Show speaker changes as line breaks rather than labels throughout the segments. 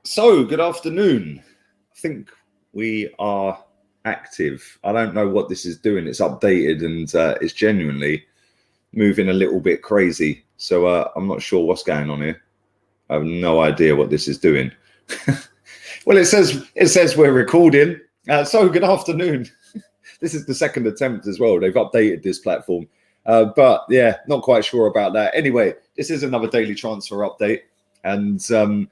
So, good afternoon. I think we are active. I don't know what this is doing. It's updated and it's genuinely moving a little bit crazy. So I'm not sure what's going on here. I have no idea what this is doing. Well, it says we're recording. So, good afternoon. This is the second attempt as well. They've updated this platform. But yeah, not quite sure about that. Anyway, this is another daily transfer update. And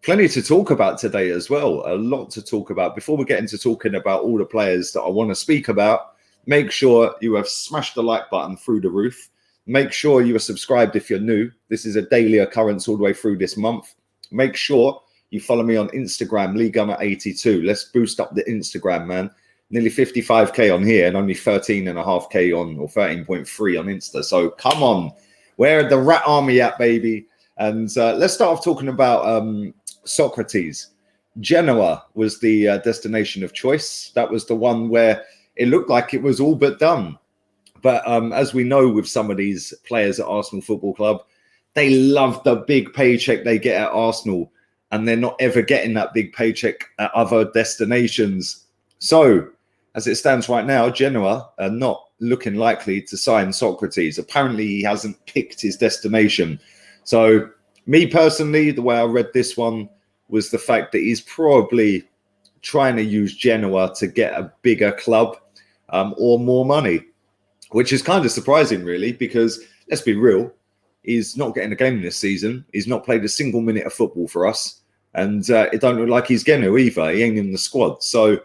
plenty to talk about today as well. A lot to talk about. Before we get into talking about all the players that I want to speak about, make sure you have smashed the like button through the roof. Make sure you are subscribed if you're new. This is a daily occurrence all the way through this month. Make sure you follow me on Instagram, LeeGummer82. Let's boost up the Instagram, man. Nearly 55k on here and only 13.5k on, or 13.3 on Insta. So come on, where the rat army at, baby? And let's start off talking about Sokratis. Genoa was the destination of choice. That was the one where it looked like it was all but done. But as we know with some of these players at Arsenal Football Club, they love the big paycheck they get at Arsenal, and they're not ever getting that big paycheck at other destinations. So, as it stands right now, Genoa are not looking likely to sign Sokratis. Apparently, he hasn't picked his destination. So, me personally, the way I read this one was the fact that he's probably trying to use Genoa to get a bigger club or more money, which is kind of surprising, really, because let's be real, he's not getting a game this season. He's not played a single minute of football for us. And it don't look like he's going to either. He ain't in the squad. So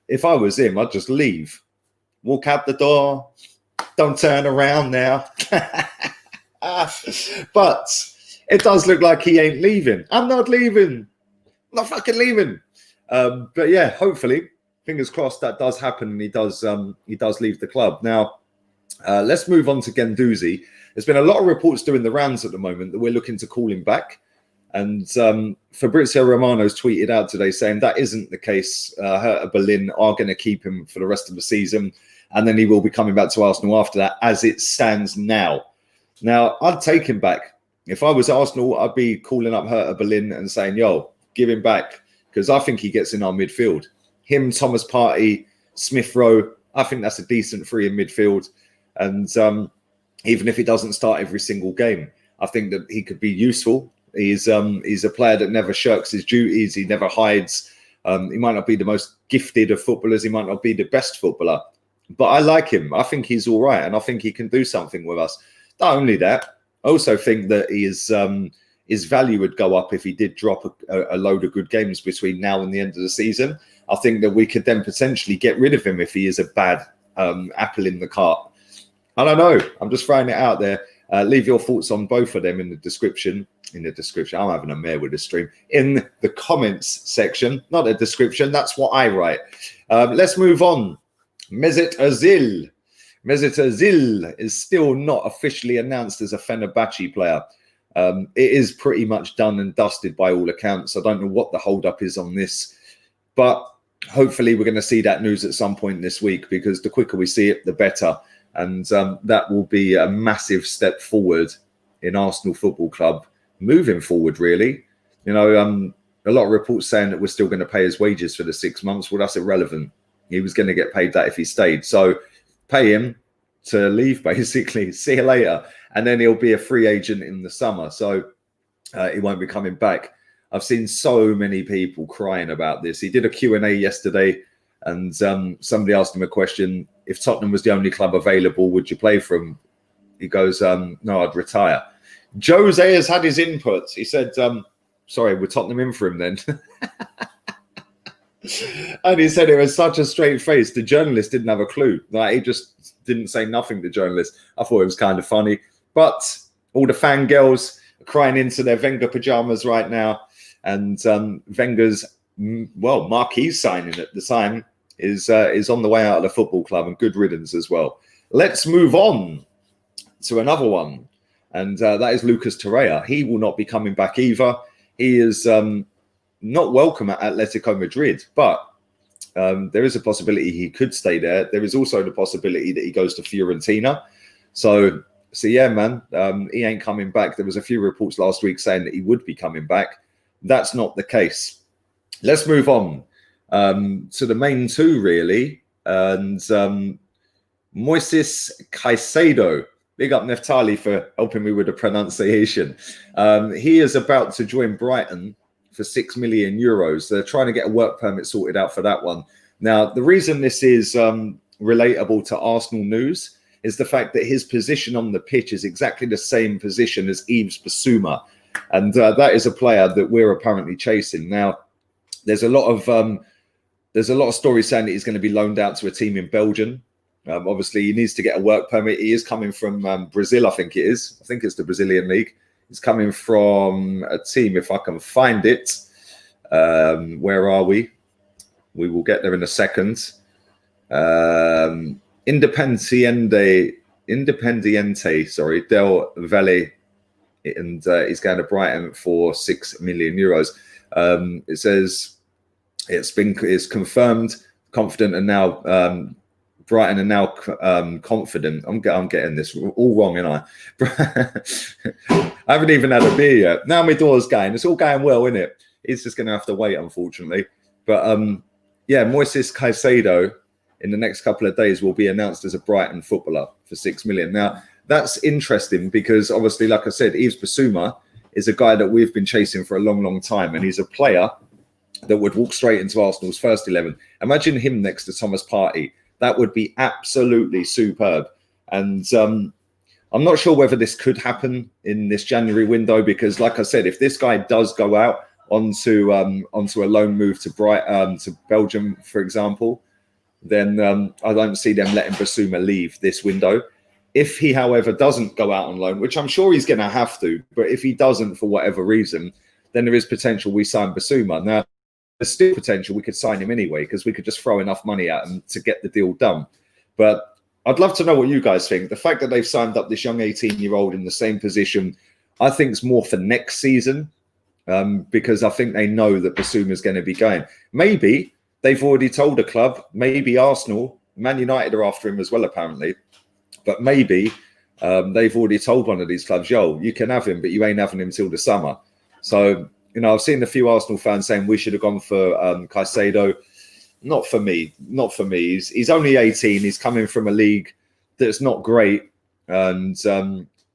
if I was him, I'd just leave. Walk out the door. Don't turn around now. But it does look like he ain't leaving. I'm not leaving. I'm not fucking leaving. But yeah, hopefully, fingers crossed, that does happen and he does leave the club. Now, let's move on to Guendouzi. There's been a lot of reports doing the rounds at the moment that we're looking to call him back. And Fabrizio Romano's tweeted out today saying that isn't the case. Hertha Berlin are going to keep him for the rest of the season. And then he will be coming back to Arsenal after that, as it stands now. Now, I'd take him back. If I was Arsenal, I'd be calling up Hertha Berlin and saying, yo, give him back. Because I think he gets in our midfield. Him, Thomas Partey, Smith Rowe, I think that's a decent three in midfield. And even if he doesn't start every single game, I think that he could be useful. He's a player that never shirks his duties. He never hides. He might not be the most gifted of footballers. He might not be the best footballer. But I like him. I think he's all right. And I think he can do something with us. Not only that, I also think that his value would go up if he did drop a load of good games between now and the end of the season. I think that we could then potentially get rid of him if he is a bad apple in the cart. I don't know. I'm just throwing it out there. Leave your thoughts on both of them in the description. I'm having a mare with the stream. In the comments section, not a description. That's what I write. Let's move on. Mesut Ozil. Mesut Ozil is still not officially announced as a Fenerbahce player. It is pretty much done and dusted by all accounts. I don't know what the hold-up is on this. But hopefully we're going to see that news at some point this week, because the quicker we see it, the better. And that will be a massive step forward in Arsenal Football Club moving forward, really. You know, a lot of reports saying that we're still going to pay his wages for the 6 months. Well, that's irrelevant. He was going to get paid that if he stayed. So pay him to leave, basically. See you later. And then he'll be a free agent in the summer. So he won't be coming back. I've seen so many people crying about this. He did a Q&A yesterday, and somebody asked him a question. If Tottenham was the only club available, would you play for him? He goes, no, I'd retire. Jose has had his input. He said, sorry, we're Tottenham in for him then. And he said it was such a straight face. The journalist didn't have a clue. Like, he just didn't say nothing, the journalist. I thought it was kind of funny. But all the fangirls are crying into their Wenger pajamas right now. And Wenger's, marquee signing at the time is on the way out of the football club, and good riddance as well. Let's move on to another one. And that is Lucas Torreira. He will not be coming back either. He is not welcome at Atletico Madrid, but there is a possibility he could stay there. There is also the possibility that he goes to Fiorentina. So yeah, man, he ain't coming back. There was a few reports last week saying that he would be coming back. that's not the case. Let's move on to the main two, really. And Moises Caicedo, big up Neftali for helping me with the pronunciation. He is about to join Brighton for €6 million. They're trying to get a work permit sorted out for that one. Now, the reason this is relatable to Arsenal news is the fact that his position on the pitch is exactly the same position as Yves Bissouma. And that is a player that we're apparently chasing. Now, there's a lot of stories saying that he's going to be loaned out to a team in Belgium. Obviously, he needs to get a work permit. He is coming from Brazil, I think it is. I think it's the Brazilian league. He's coming from a team, if I can find it. Where are we? We will get there in a second. Independiente, sorry, Del Valle. And he's going to Brighton for €6 million. It says it's confirmed, confident, and now Brighton are now confident. I'm getting this all wrong, ain't I? I haven't even had a beer yet. Now my door's going. It's all going well, isn't it? He's just going to have to wait, unfortunately. But yeah, Moises Caicedo in the next couple of days will be announced as a Brighton footballer for €6 million. Now, that's interesting because obviously, like I said, Yves Bissouma is a guy that we've been chasing for a long, long time. And he's a player that would walk straight into Arsenal's first 11. Imagine him next to Thomas Partey. That would be absolutely superb. And I'm not sure whether this could happen in this January window because, like I said, if this guy does go out onto a loan move to Belgium, for example, then I don't see them letting Bissouma leave this window. If he, however, doesn't go out on loan, which I'm sure he's going to have to, but if he doesn't for whatever reason, then there is potential we sign Bissouma. Now, there's still potential we could sign him anyway because we could just throw enough money at him to get the deal done. But I'd love to know what you guys think. The fact that they've signed up this young 18-year-old in the same position, I think is more for next season because I think they know that Bissouma is going to be going. Maybe they've already told a club, maybe Arsenal, Man United are after him as well, apparently. But maybe they've already told one of these clubs, yo, you can have him, but you ain't having him till the summer. So, you know, I've seen a few Arsenal fans saying we should have gone for Caicedo. Not for me. He's only 18. He's coming from a league that's not great and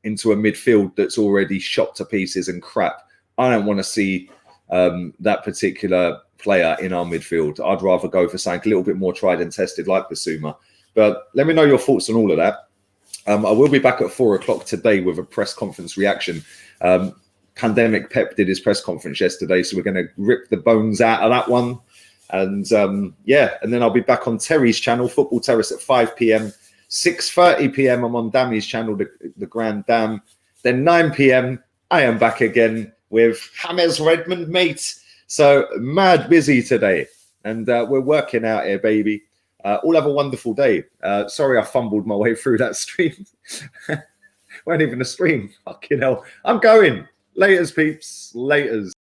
into a midfield that's already shot to pieces and crap. I don't want to see that particular player in our midfield. I'd rather go for something a little bit more tried and tested like Bissouma. But let me know your thoughts on all of that. I will be back at 4 o'clock today with a press conference reaction. Pandemic Pep did his press conference yesterday, so we're going to rip the bones out of that one. And yeah, and then I'll be back on Terry's channel, Football Terrace, at 5 p.m. 6:30 p.m. I'm on Dammy's channel, the Grand Dam. Then 9 p.m. I am back again with James Redmond, mate. So mad busy today, and we're working out here, baby. All have a wonderful day. Sorry I fumbled my way through that stream. Weren't even a stream. Fucking hell. I'm going. Laters, peeps. Laters.